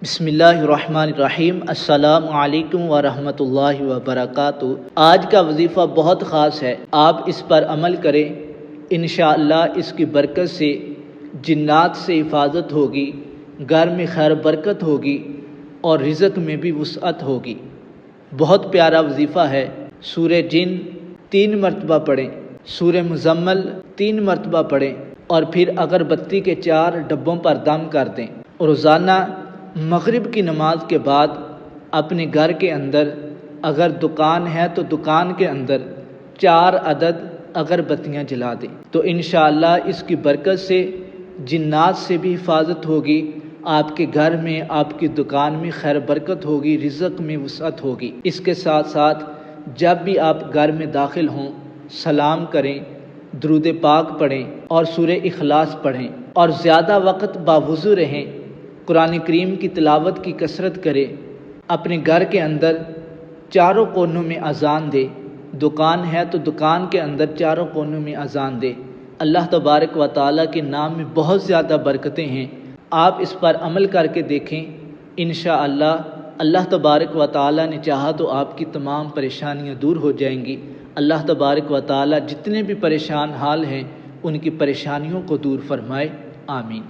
بسم اللہ الرحمن الرحیم۔ السلام علیکم ورحمۃ اللہ وبرکاتہ۔ آج کا وظیفہ بہت خاص ہے، آپ اس پر عمل کریں، انشاءاللہ اس کی برکت سے جنات سے حفاظت ہوگی، گھر میں خیر برکت ہوگی اور رزق میں بھی وسعت ہوگی۔ بہت پیارا وظیفہ ہے۔ سورہ جن 3 مرتبہ پڑھیں، سورہ مزمل 3 مرتبہ پڑھیں اور پھر اگربتی کے 4 ڈبوں پر دم کر دیں۔ روزانہ مغرب کی نماز کے بعد اپنے گھر کے اندر، اگر دکان ہے تو دکان کے اندر 4 عدد اگربتیاں جلا دیں تو انشاءاللہ اس کی برکت سے جنات سے بھی حفاظت ہوگی، آپ کے گھر میں، آپ کی دکان میں خیر برکت ہوگی، رزق میں وسعت ہوگی۔ اس کے ساتھ ساتھ جب بھی آپ گھر میں داخل ہوں سلام کریں، درود پاک پڑھیں اور سورہ اخلاص پڑھیں اور زیادہ وقت باوضو رہیں، قرآن کریم کی تلاوت کی کثرت کرے، اپنے گھر کے اندر چاروں کونوں میں اذان دے، دکان ہے تو دکان کے اندر چاروں کونوں میں اذان دے۔ اللہ تبارک و تعالیٰ کے نام میں بہت زیادہ برکتیں ہیں، آپ اس پر عمل کر کے دیکھیں، انشاءاللہ اللہ تبارک و تعالیٰ نے چاہا تو آپ کی تمام پریشانیاں دور ہو جائیں گی۔ اللہ تبارک و تعالیٰ جتنے بھی پریشان حال ہیں ان کی پریشانیوں کو دور فرمائے، آمین۔